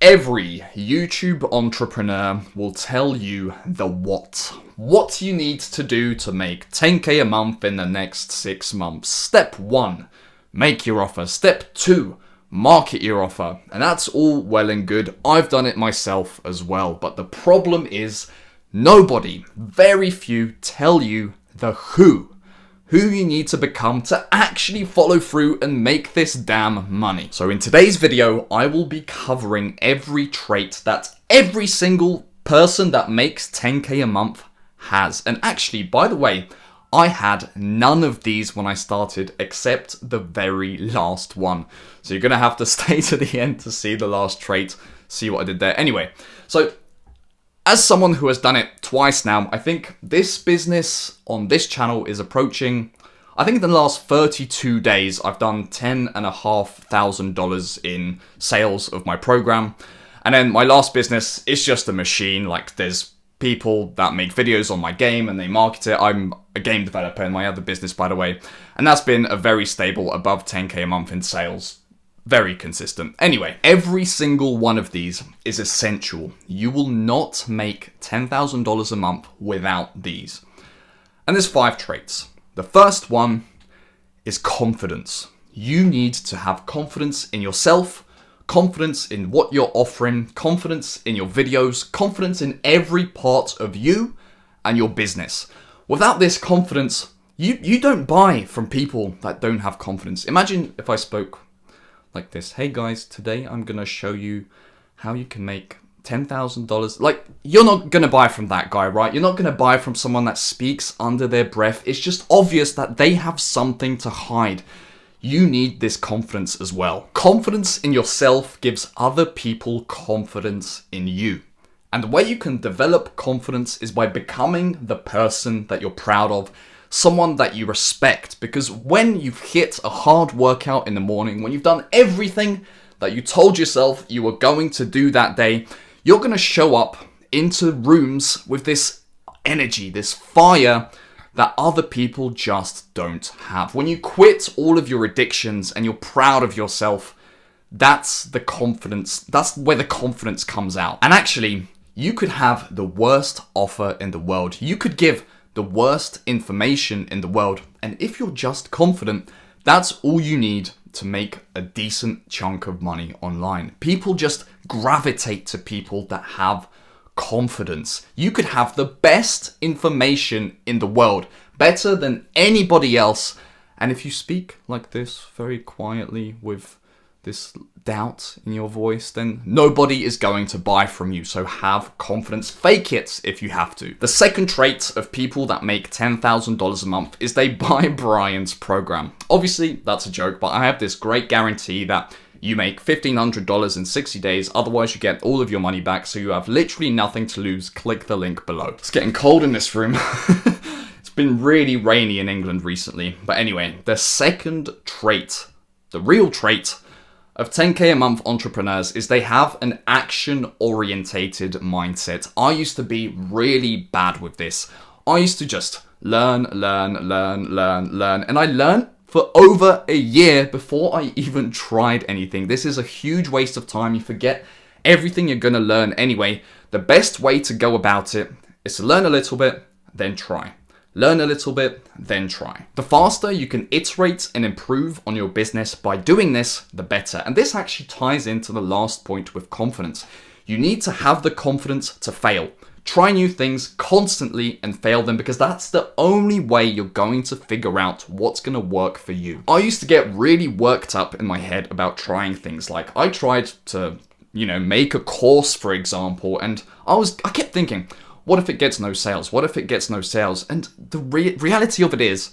Every YouTube entrepreneur will tell you the what you need to do to make 10k a month in the next 6 months. Step 1, make your offer. Step 2, market your offer. And that's all well and good. I've done it myself as well. But the problem is very few tell you the who you need to become to actually follow through and make this damn money. So in today's video, I will be covering every trait that every single person that makes 10k a month has. And actually, by the way, I had none of these when I started except the very last one. So you're gonna have to stay to the end to see the last trait, see what I did there. Anyway, so as someone who has done it twice now, I think this business on this channel is approaching, I think in the last 32 days, I've done $10,500 in sales of my program. And then my last business is just a machine. Like, there's people that make videos on my game and they market it. I'm a game developer in my other business, by the way. And that's been a very stable, above 10k a month in sales. Very consistent. Anyway, every single one of these is essential. You will not make $10,000 a month without these. And there's 5 traits. The first one is confidence. You need to have confidence in yourself, confidence in what you're offering, confidence in your videos, confidence in every part of you and your business. Without this confidence, you don't buy from people that don't have confidence. Imagine if I spoke like this. Hey guys, today I'm gonna show you how you can make $10,000. Like, you're not gonna buy from that guy, right? You're not gonna buy from someone that speaks under their breath. It's just obvious that they have something to hide. You need this confidence as well. Confidence in yourself gives other people confidence in you. And the way you can develop confidence is by becoming the person that you're proud of, someone that you respect. Because when you've hit a hard workout in the morning, when you've done everything that you told yourself you were going to do that day, you're going to show up into rooms with this energy, this fire that other people just don't have. When you quit all of your addictions and you're proud of yourself, that's the confidence. That's where the confidence comes out. And actually, you could have the worst offer in the world. You could give the worst information in the world. And if you're just confident, that's all you need to make a decent chunk of money online. People just gravitate to people that have confidence. You could have the best information in the world, better than anybody else. And if you speak like this very quietly with this doubt in your voice, then nobody is going to buy from you. So have confidence. Fake it if you have to. The second trait of people that make $10,000 a month is they buy Brian's program. Obviously, that's a joke, but I have this great guarantee that you make $1,500 in 60 days. Otherwise, you get all of your money back. So you have literally nothing to lose. Click the link below. It's getting cold in this room. It's been really rainy in England recently. But anyway, the second trait, the real trait of 10k a month entrepreneurs is they have an action-orientated mindset. I used to be really bad with this. I used to just learn. And I learned for over a year before I even tried anything. This is a huge waste of time. You forget everything you're gonna learn anyway. The best way to go about it is to learn a little bit, then try. Learn a little bit, then try. The faster you can iterate and improve on your business by doing this, the better. And this actually ties into the last point with confidence. You need to have the confidence to fail. Try new things constantly and fail them, because that's the only way you're going to figure out what's going to work for you. I used to get really worked up in my head about trying things. Like, I tried to, make a course, for example, and I kept thinking, what if it gets no sales? What if it gets no sales? And the reality of it is,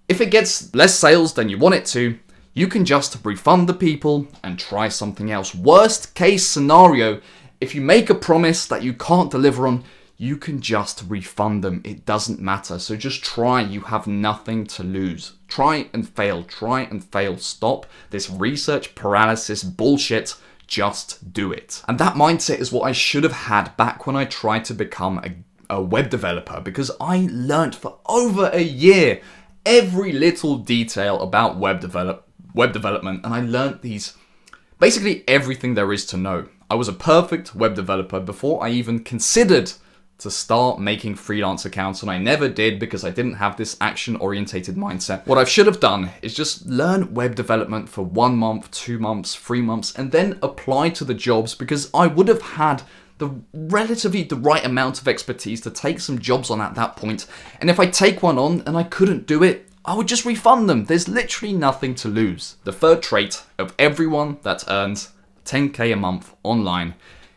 if it gets less sales than you want it to, you can just refund the people and try something else. Worst case scenario, if you make a promise that you can't deliver on, you can just refund them. It doesn't matter. So just try. You have nothing to lose. Try and fail. Try and fail. Stop this research paralysis bullshit. Just do it. And that mindset is what I should have had back when I tried to become a web developer, because I learned for over a year every little detail about web development, and I learned basically everything there is to know. I was a perfect web developer before I even considered to start making freelance accounts, and I never did because I didn't have this action-orientated mindset. What I should have done is just learn web development for 1 month, 2 months, 3 months, and then apply to the jobs, because I would have had the right amount of expertise to take some jobs on at that point. And if I take one on and I couldn't do it, I would just refund them. There's literally nothing to lose. The third trait of everyone that earns 10K a month online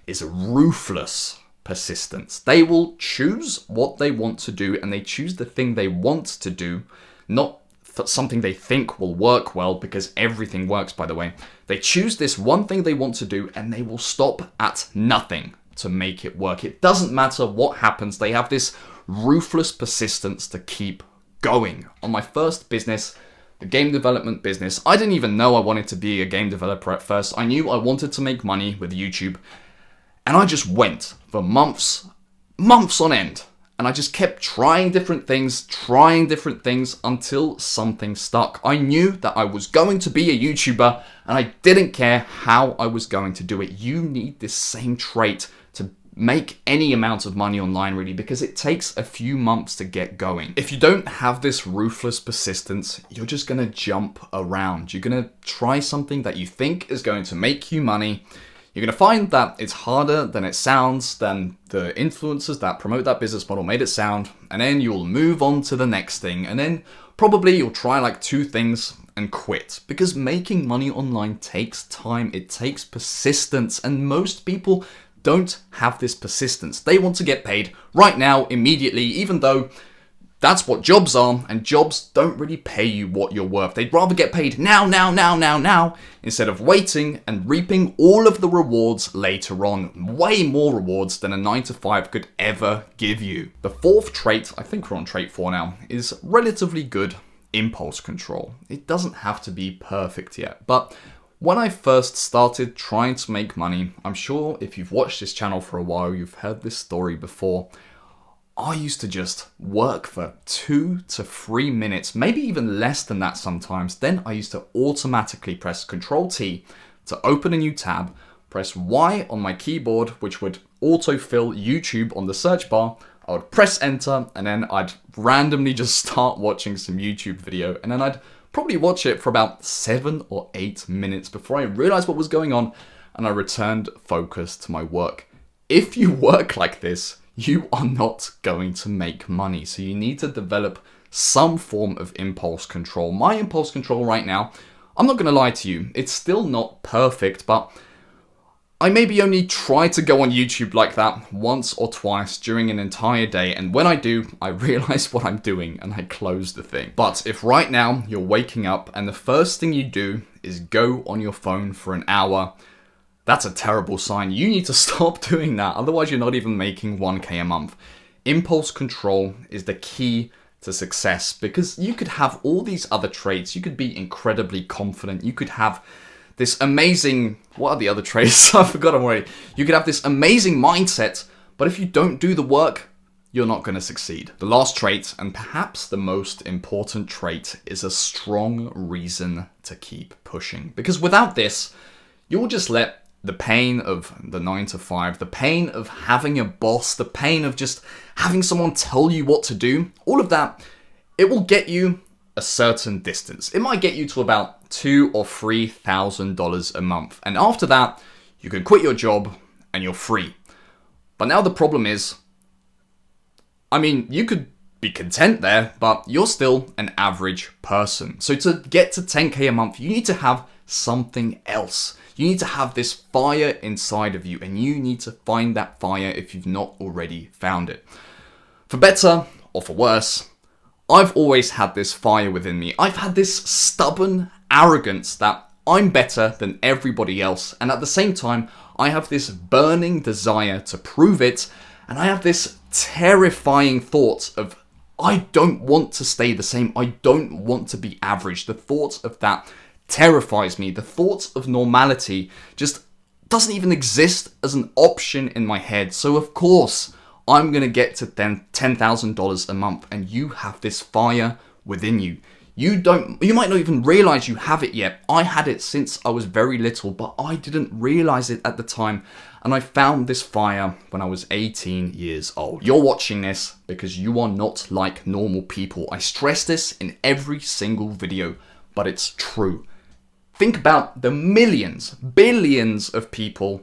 is ruthless persistence. They will choose what they want to do, and they choose the thing they want to do, not something they think will work well, because everything works, by the way. They choose this one thing they want to do, and they will stop at nothing to make it work. It doesn't matter what happens. They have this ruthless persistence to keep going. On my first business, the game development business, I didn't even know I wanted to be a game developer at first. I knew I wanted to make money with YouTube, and I just went for months on end. And I just kept trying different things until something stuck. I knew that I was going to be a YouTuber, and I didn't care how I was going to do it. You need this same trait to make any amount of money online, really, because it takes a few months to get going. If you don't have this ruthless persistence, you're just gonna jump around. You're gonna try something that you think is going to make you money. You're going to find that it's harder than it sounds, than the influencers that promote that business model made it sound, and then you'll move on to the next thing, and then probably you'll try like 2 things and quit. Because making money online takes time, it takes persistence, and most people don't have this persistence. They want to get paid right now, immediately, even though that's what jobs are, and jobs don't really pay you what you're worth. They'd rather get paid now, instead of waiting and reaping all of the rewards later on. Way more rewards than a 9-to-5 could ever give you. The fourth trait, I think we're on trait 4 now, is relatively good impulse control. It doesn't have to be perfect yet, but when I first started trying to make money, I'm sure if you've watched this channel for a while, you've heard this story before. I used to just work for 2 to 3 minutes, maybe even less than that sometimes. Then I used to automatically press Ctrl-T to open a new tab, press Y on my keyboard, which would autofill YouTube on the search bar. I would press enter, and then I'd randomly just start watching some YouTube video, and then I'd probably watch it for about 7 or 8 minutes before I realized what was going on, and I returned focus to my work. If you work like this, you are not going to make money. So you need to develop some form of impulse control. My impulse control right now, I'm not going to lie to you, it's still not perfect, but I maybe only try to go on YouTube like that once or twice during an entire day. And when I do, I realize what I'm doing and I close the thing. But if right now you're waking up and the first thing you do is go on your phone for an hour, that's a terrible sign. You need to stop doing that. Otherwise, you're not even making 1K a month. Impulse control is the key to success, because you could have all these other traits. You could be incredibly confident. You could have this amazing, what are the other traits? I forgot already. You could have this amazing mindset, but if you don't do the work, you're not going to succeed. The last trait, and perhaps the most important trait, is a strong reason to keep pushing. Because without this, you'll just let the pain of the 9-to-5, the pain of having a boss, the pain of just having someone tell you what to do, all of that, it will get you a certain distance. It might get you to about $2,000 or $3,000 a month. And after that, you can quit your job and you're free. But now the problem is, I mean, you could be content there, but you're still an average person. So to get to 10K a month, you need to have something else. You need to have this fire inside of you, and you need to find that fire if you've not already found it. For better or for worse, I've always had this fire within me. I've had this stubborn arrogance that I'm better than everybody else, and at the same time, I have this burning desire to prove it, and I have this terrifying thought of, I don't want to stay the same. I don't want to be average. The thought of that terrifies me. The thought of normality just doesn't even exist as an option in my head. So of course, I'm going to get to $10,000 a month, and you have this fire within you. You might not even realize you have it yet. I had it since I was very little, but I didn't realize it at the time. And I found this fire when I was 18 years old. You're watching this because you are not like normal people. I stress this in every single video, but it's true. Think about the millions, billions of people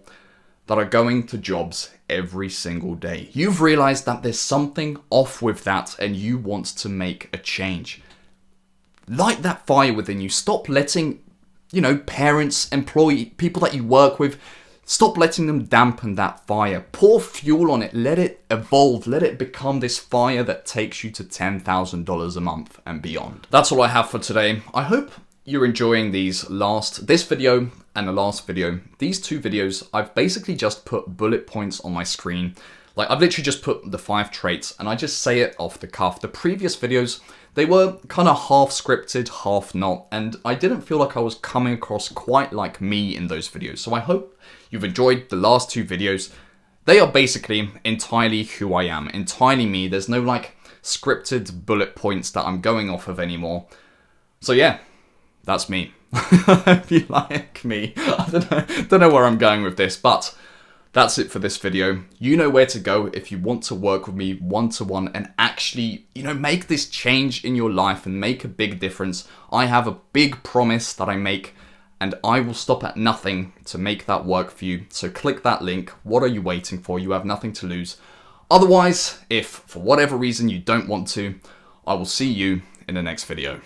that are going to jobs every single day. You've realized that there's something off with that and you want to make a change. Light that fire within you. Stop letting, parents, employees, people that you work with, stop letting them dampen that fire. Pour fuel on it. Let it evolve. Let it become this fire that takes you to $10,000 a month and beyond. That's all I have for today. I hope you're enjoying this video and the last video. These two videos, I've basically just put bullet points on my screen. Like, I've literally just put the 5 traits and I just say it off the cuff. The previous videos, they were kind of half scripted, half not, and I didn't feel like I was coming across quite like me in those videos. So I hope you've enjoyed the last 2 videos. They are basically entirely who I am, entirely me. There's no like scripted bullet points that I'm going off of anymore. So yeah, that's me. If you like me, I don't know where I'm going with this, but that's it for this video. You know where to go if you want to work with me one-to-one and actually, make this change in your life and make a big difference. I have a big promise that I make and I will stop at nothing to make that work for you. So click that link. What are you waiting for? You have nothing to lose. Otherwise, if for whatever reason you don't want to, I will see you in the next video.